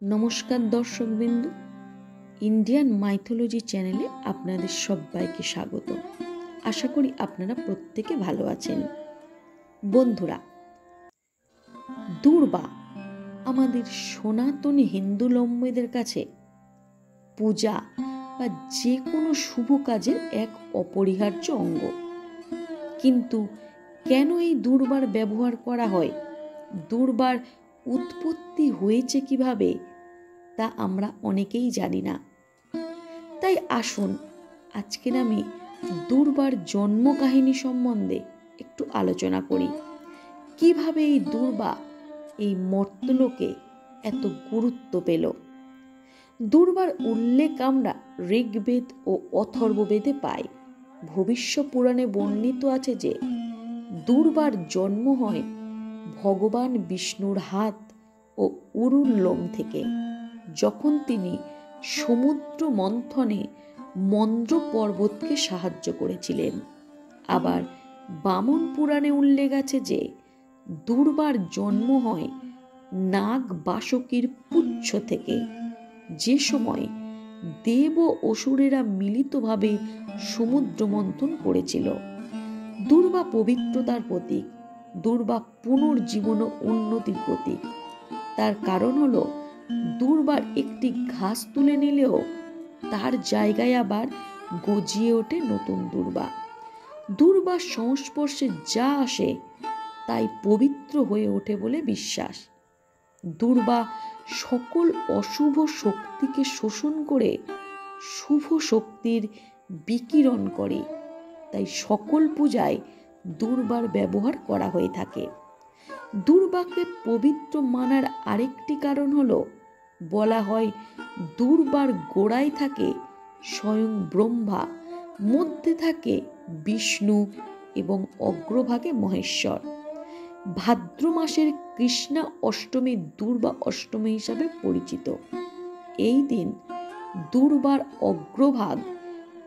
নমস্কার দর্শকবৃন্দু, Indian mythology চ্যানেলে আপনাদের সবাইকে স্বাগত। আশা করি আপনারা প্রত্যেকে ভালো আছেন। বন্ধুরা, দুর্বা আমাদের সনাতনী হিন্দুলম্বীদের কাছে পূজা বা যে কোনো শুভ কাজের এক অপরিহার্য অঙ্গ। কিন্তু কেন এই দুর্বার ব্যবহার করা হয়, দুর্বার উৎপত্তি হয়েছে কিভাবে, তা আমরা অনেকেই জানি না। তাই আসুন আজকের আমি দুর্বার জন্ম কাহিনী সম্বন্ধে একটু আলোচনা করি। কিভাবে এই দুর্বা এই মর্তলোকে এত গুরুত্ব পেল। দুর্বার উল্লেখ আমরা ঋগ্বেদ ও অথর্ববেদে পাই। ভবিষ্য পুরাণে বর্ণিত আছে যে দুর্বার জন্ম হয় ভগবান বিষ্ণুর হাত ও উরুর লোম থেকে, যখন তিনি সমুদ্র মন্থনে মন্দ্র পর্বতকে সাহায্য করেছিলেন। আবার বামন পুরাণে উল্লেখ আছে যে দুর্বার জন্ম হয় নাগ বাসুকীর পুচ্ছ থেকে, যে সময় দেব ও অসুরেরা মিলিতভাবে সমুদ্র মন্থন করেছিল। দুর্বা পবিত্রতার প্রতীক, দুর্বা পুনর্জীবন ও উন্নতির প্রতীক। তার কারণ হলো দুর্বার একটি ঘাস তুলে নিলেও তার জায়গায় আবার গজিয়ে ওঠে নতুন দুর্বা। দুর্বার সংস্পর্শে যা আসে তাই পবিত্র হয়ে ওঠে বলে বিশ্বাস। দুর্বা সকল অশুভ শক্তিকে শোষণ করে শুভ শক্তির বিকিরণ করে। তাই সকল পূজায় দুর্বার ব্যবহার করা হয়ে থাকে। দুর্বাকে পবিত্র মানার আরেকটি কারণ হলো, বলা হয় দুর্বার গোড়ায় থাকে স্বয়ং ব্রহ্মা, মধ্যে থাকে বিষ্ণু এবং অগ্রভাগে মহেশ্বর। ভাদ্র মাসের কৃষ্ণা অষ্টমী দুর্বা অষ্টমী হিসাবে পরিচিত। এই দিন দুর্বার অগ্রভাগ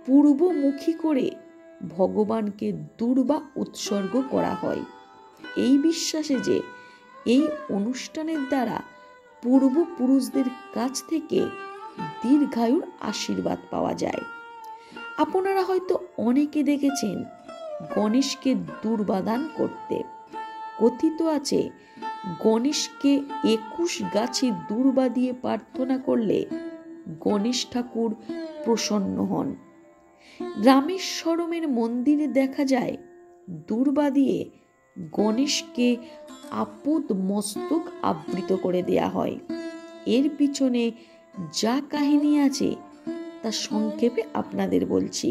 পূর্বমুখী করে ভগবানকে দুর্বা উৎসর্গ করা হয়, এই বিশ্বাসে যে এই অনুষ্ঠানের দ্বারা পূর্বপুরুষদের কাছ থেকে দীর্ঘায়ুর আশীর্বাদ পাওয়া যায়। আপনারা হয়তো অনেকে দেখেছেন গণেশকে দুর্বা দান করতে। কথিত আছে গণেশকে 21 গাছি দুর্বা দিয়ে প্রার্থনা করলে গণেশ ঠাকুর প্রসন্ন হন। রামেশ্বরমের মন্দিরে দেখা যায় দুর্বা দিয়ে গণেশকে আপদ মস্তক আবৃত করে দেয়া হয়। এর পিছনে যা কাহিনী আছে তা সংক্ষেপে আপনাদের বলছি।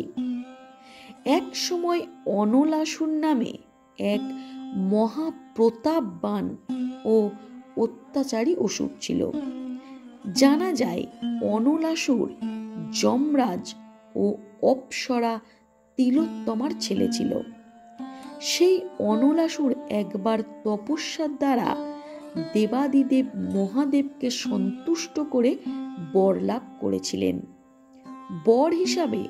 এক সময় অনলাসুর নামে এক মহাপ্রতাপবান ও অত্যাচারী অসুর ছিল। জানা যায় অনলাসুর যমরাজ ও অপ্সরা তিলোত্তমার ছেলে ছিল। সেই অনলাসুর একবার তপস্যার দ্বারা দেবাদিদেব মহাদেবকে সন্তুষ্ট করে বর লাভ করেছিলেন। বর হিসাবে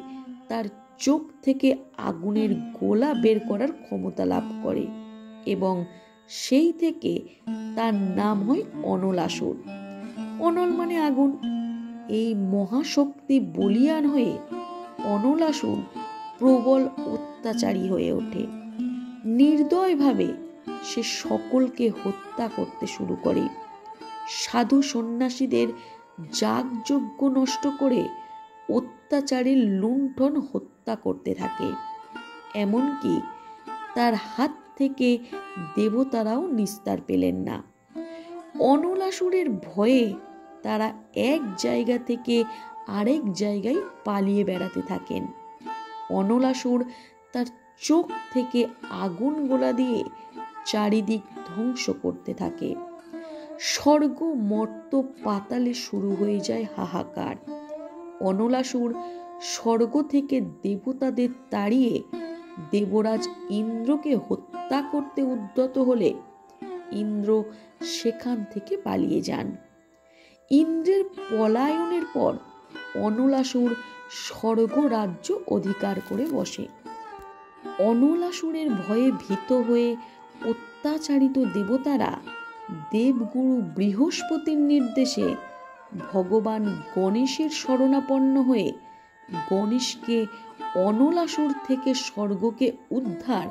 তার চোখ থেকে আগুনের গোলা বের করার ক্ষমতা লাভ করে এবং সেই থেকে তার নাম হয় অনলাসুর। অনল মানে আগুন। এই মহাশক্তি বলীয়ান হয়ে অনলাসুর প্রবল অত্যাচারী হয়ে ওঠে। নির্দয়ভাবে সে সকলকে হত্যা করতে শুরু করে। সাধু সন্ন্যাসীদের যাগযজ্ঞ নষ্ট করে অত্যাচারী লুণ্ঠন হত্যা করতে থাকে। এমনকি তার হাত থেকে দেবতারাও নিস্তার পেলেন না। অনলাসুরের ভয়ে তারা এক জায়গা থেকে আরেক জায়গায় পালিয়ে বেড়াতে থাকেন। অনলাসুর তার চোখ থেকে আগুন গোলা দিয়ে চারিদিক ধ্বংস করতে থাকে। স্বর্গ মর্ত পাতালে শুরু হয়ে যায় হাহাকার। অনলাসুর স্বর্গ থেকে দেবতাদের তাড়িয়ে দেবরাজ ইন্দ্রকে হত্যা করতে উদ্যত হলে ইন্দ্র সেখান থেকে পালিয়ে যান। ইন্দ্রের পলায়নের পর অনলাসুর স্বর্গ রাজ্য অধিকার করে বসে। অনলাসুরের ভয়ে ভীত হয়ে অত্যাচারিত দেবতারা দেবগুরু বৃহস্পতির নির্দেশে ভগবান গণেশের শরণাপন্ন হয়ে গণেশকে অনলাসুর থেকে স্বর্গকে উদ্ধার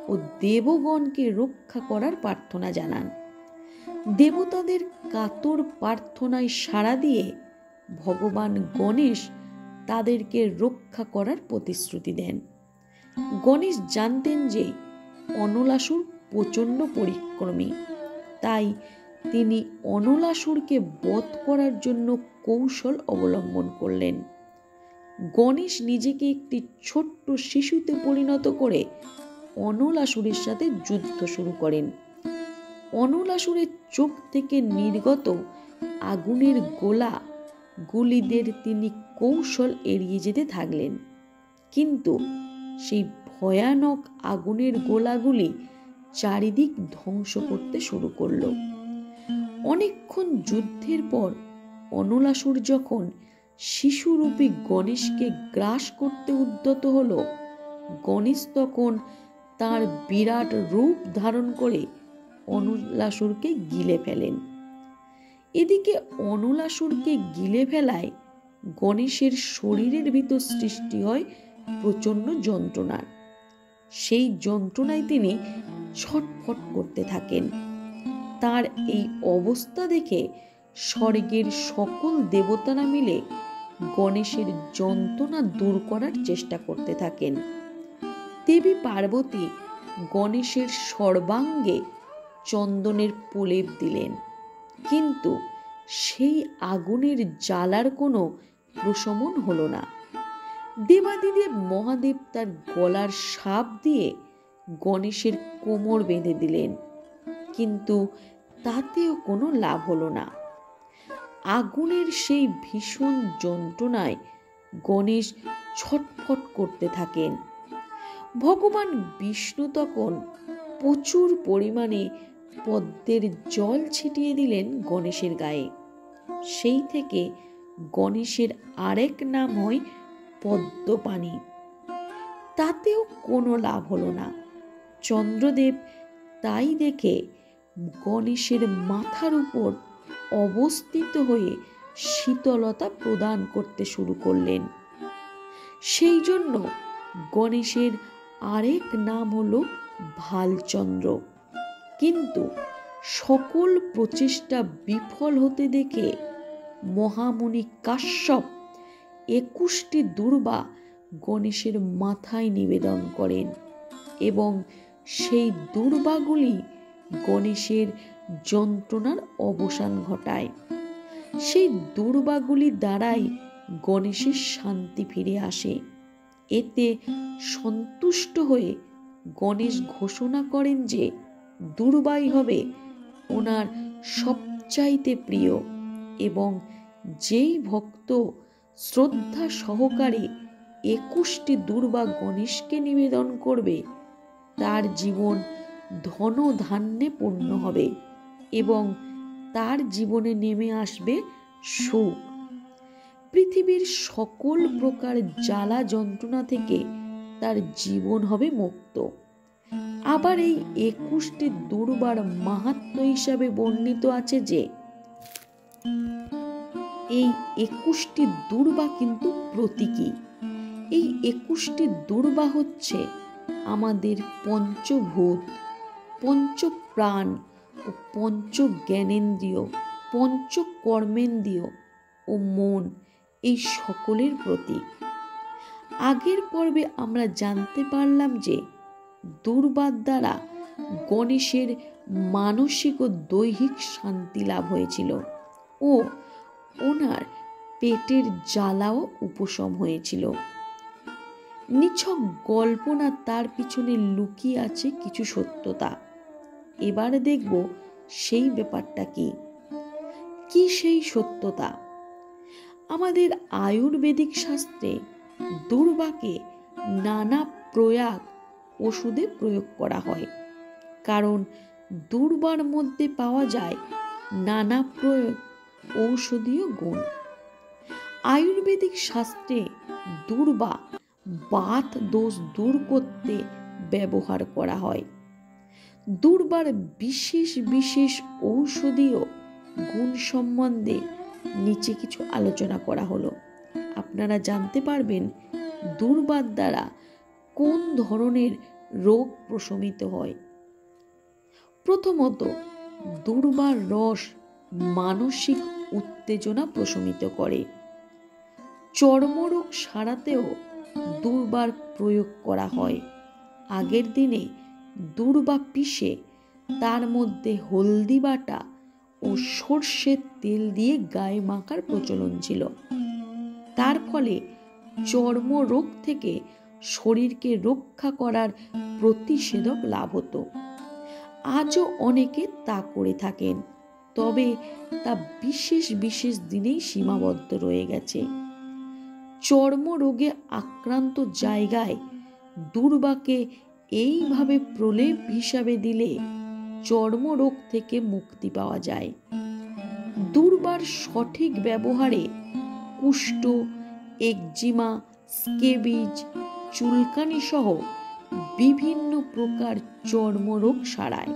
ও দেবগণকে রক্ষা করার প্রার্থনা জানান। দেবতাদের কাতর প্রার্থনায় সাড়া দিয়ে ভগবান গণেশ তাদেরকে রক্ষা করার প্রতিশ্রুতি দেন। গণেশ জানতেন যে অনলাসুর প্রচণ্ড পরিক্রমী, তাই তিনি অনলাসুরকে বধ করার জন্য কৌশল অবলম্বন করলেন। গণেশ নিজেকে একটি ছোট্ট শিশুতে পরিণত করে অনলাসুরের সাথে যুদ্ধ শুরু করেন। অনলাসুরের চোখ থেকে নির্গত আগুনের গুলিদের তিনি কৌশল এড়িয়ে যেতে থাকলেন, কিন্তু সেই ভয়ানক আগুনের গোলাগুলি চারিদিক ধ্বংস করতে শুরু করল। অনেকক্ষণ যুদ্ধের পর অনলাসুর যখন শিশুরূপী গণেশকে গ্রাস করতে উদ্যত হল, গণেশ তখন তার বিরাট রূপ ধারণ করে অনলাসুরকে গিলে ফেলেন। এদিকে অনলাসুরকে গিলে ফেলায় গণেশের শরীরের ভিতর সৃষ্টি হয় প্রচণ্ড যন্ত্রণার। সেই যন্ত্রণায় তিনি ছটফট করতে থাকেন। তার এই অবস্থা দেখে স্বর্গের সকল দেবতারা মিলে গণেশের যন্ত্রণা দূর করার চেষ্টা করতে থাকেন। দেবী পার্বতী গণেশের সর্বাঙ্গে চন্দনের প্রলেপ দিলেন, কিন্তু সেই আগুনের জ্বালার কোনো প্রশমন হলো না। দেবাদিদেব মহাদেব তার গলার সাপ দিয়ে গণেশের কোমর বেঁধে দিলেন, কিন্তু তাতেও কোনো লাভ হলো না। আগুনের সেই ভীষণ যন্ত্রণায় গণেশ ছটফট করতে থাকেন। ভগবান বিষ্ণু তখন প্রচুর পরিমাণে পদ্মের জল ছিটিয়ে দিলেন গণেশের গায়ে। সেই থেকে গণেশের আরেক নাম হয় পদ্মপাণি। তাতেও কোনো লাভ হলো না। চন্দ্রদেব তাই দেখে গণেশের মাথার উপর অবস্থিত হয়ে শীতলতা প্রদান করতে শুরু করলেন। সেই জন্য গণেশের আরেক নাম হলো ভালচন্দ্র। কিন্তু সকল প্রচেষ্টা বিফল হতে দেখে মহামুনি কাশ্যপ 21টি দুর্বা গণেশের মাথায় নিবেদন করেন এবং সেই দুর্বাগুলি গণেশের যন্ত্রণার অবসান ঘটায়। সেই দুর্বাগুলি দ্বারাই গণেশের শান্তি ফিরে আসে। এতে সন্তুষ্ট হয়ে গণেশ ঘোষণা করেন যে দুর্বাই হবে ওনার সবচাইতে প্রিয়, এবং যেই ভক্ত শ্রদ্ধা সহকারে 21টি দুর্বা গণেশকে নিবেদন করবে তার জীবন ধন ধান্যে পূর্ণ হবে এবং তার জীবনে নেমে আসবে সুখ। পৃথিবীর সকল প্রকার জ্বালা যন্ত্রণা থেকে তার জীবন হবে মুক্ত। আবার এই 21টি দুর্বার মাহাত্ম্য হিসাবে বর্ণিত আছে যে এই 21টি দুর্বা কিন্তু প্রতীকী। এই 21টি দুর্বা হচ্ছে আমাদের পঞ্চভূত, পঞ্চপ্রাণ ও পঞ্চ জ্ঞানেন্দ্রিয়, পঞ্চকর্মেন্দ্রিয় ও মন, এই সকলের প্রতীক। আগের পর্বে আমরা জানতে পারলাম যে দুর্বার দ্বারা গণেশের মানসিক ও দৈহিক শান্তি লাভ হয়েছিল ও ওনার পেটের জ্বালাও উপশম হয়েছিল। নিছক গল্প না, তার পিছনে লুকিয়ে আছে কিছু সত্যতা। এবার দেখব সেই ব্যাপারটা কি সেই সত্যতা। আমাদের আয়ুর্বেদিক শাস্ত্রে দুর্বাকে নানা প্রয়াগ ওষুধে প্রয়োগ করা হয়, কারণ দুর্বার মধ্যে পাওয়া যায় নানা প্রয়োগ ঔষধীয় গুণ। আয়ুর্বেদিক শাস্ত্রে দুর্বা বাত দোষ দূর করতে ব্যবহার করা হয়। দুর্বার বিশেষ বিশেষ ঔষধীয় গুণ সম্বন্ধে নিচে কিছু আলোচনা করা হলো। আপনারা জানতে পারবেন দুর্বার দ্বারা কোন ধরনের রোগ প্রশমিত হয়। প্রথমত, দুর্বার রস মানসিক উত্তেজনা প্রশমিত করে। চর্মরোগ সারাতেও দুর্বার প্রয়োগ করা হয়। আগের দিনে দুর্বা পিষে তার মধ্যে হলদি বাটা ও সর্ষের তেল দিয়ে গায়ে মাখার প্রচলন ছিল। তার ফলে চর্মরোগ থেকে শরীরকে রক্ষা করার প্রতিষেধক লাভ হতো। আজও অনেকে তা করে থাকেন, তবে তা বিশেষ বিশেষ দিনেই সীমাবদ্ধ রয়ে গেছে। চর্মরোগে আক্রান্ত জায়গায় দুর্বাকে এইভাবে প্রলেপ হিসাবে দিলে চর্মরোগ থেকে মুক্তি পাওয়া যায়। দুর্বার সঠিক ব্যবহারে কুষ্ঠ, একজিমা, স্কেবিজ, চুলকানি সহ বিভিন্ন প্রকার চর্মরোগ সারায়।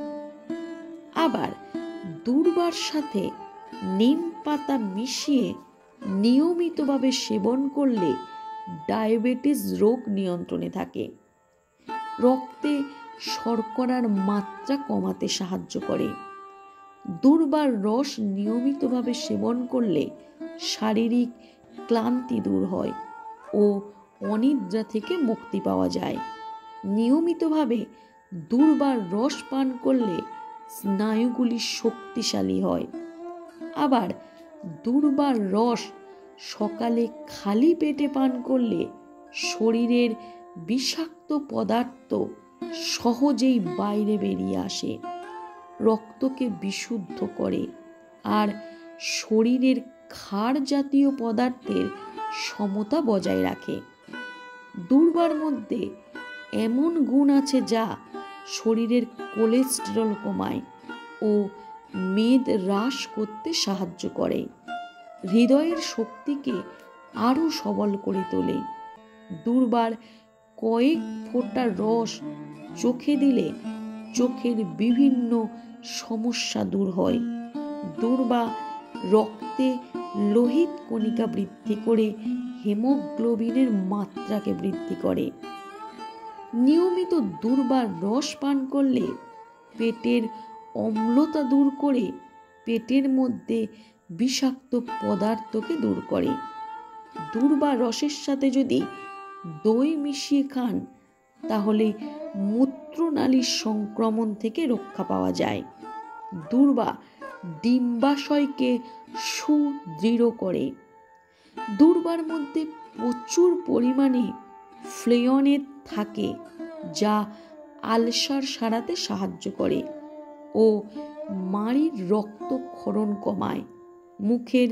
আবার দুর্বার সাথে নিম পাতা মিশিয়ে নিয়মিতভাবে সেবন করলে ডায়াবেটিস রোগ নিয়ন্ত্রণে থাকে। রক্তে শর্করার মাত্রা কমাতে সাহায্য করে। দুর্বার রস নিয়মিতভাবে সেবন করলে শারীরিক ক্লান্তি দূর হয় ও অনিদ্রা থেকে মুক্তি পাওয়া যায়। নিয়মিতভাবে দুর্বার রস পান করলে স্নায়ুগুলি শক্তিশালী হয়। আবার দুর্বার রস সকালে খালি পেটে পান করলে শরীরের বিষাক্ত পদার্থ সহজেই বাইরে বেরিয়ে আসে, রক্তকে বিশুদ্ধ করে আর শরীরের ক্ষার জাতীয় পদার্থের সমতা বজায় রাখে। দুর্বার মধ্যে এমন গুণ আছে যা শরীরের কোলেস্টেরল কমায় ও মেদ হ্রাস করতে সাহায্য করে। হৃদয়ের শক্তিকে আরও সবল করে তোলে। দুর্বার কয়েক ফোঁটা রস চোখে দিলে চোখের বিভিন্ন সমস্যা দূর হয়। দুর্বা রক্তে লোহিত কণিকা বৃদ্ধি করে হিমোগ্লোবিনের মাত্রাকে বৃদ্ধি করে। নিয়মিত দুর্বার রস পান করলে পেটের অম্লতা দূর করে পেটের মধ্যে বিষাক্ত পদার্থকে দূর করে। দুর্বার রসের সাথে যদি দই মিশিয়ে খান তাহলে মূত্রনালীর সংক্রমণ থেকে রক্ষা পাওয়া যায়। দুর্বা ডিম্বাশয়কে সুদৃঢ় করে। দুর্বার মধ্যে প্রচুর পরিমাণে ফ্লেওনেট থাকে যা আলসার সারাতে সাহায্য করে ও মাড়ির রক্তক্ষরণ কমায়, মুখের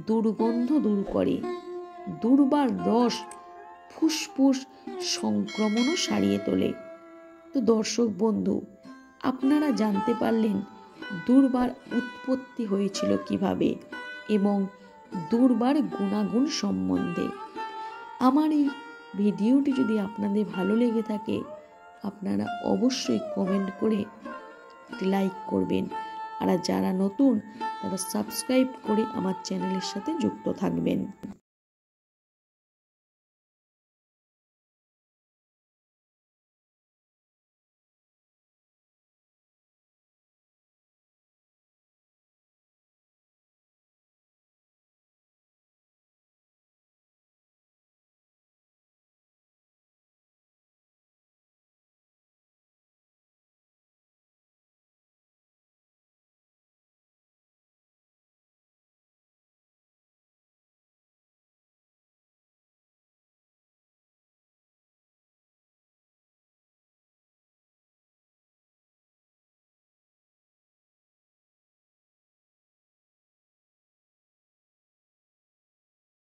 দুর্গন্ধ দূর করে। দুর্বার রস ফুসফুস সংক্রমণও সারিয়ে তোলে। তো দর্শক বন্ধু, আপনারা জানতে পারলেন দুর্বার উৎপত্তি হয়েছিল কিভাবে এবং দুর্বার গুণাগুণ সম্বন্ধে। আমার এই ভিডিওটি যদি আপনাদের ভালো লেগে থাকে আপনারা অবশ্যই কমেন্ট করে একটি লাইক করবেন, আর যারা নতুন তারা সাবস্ক্রাইব করে আমার চ্যানেলের সাথে যুক্ত থাকবেন।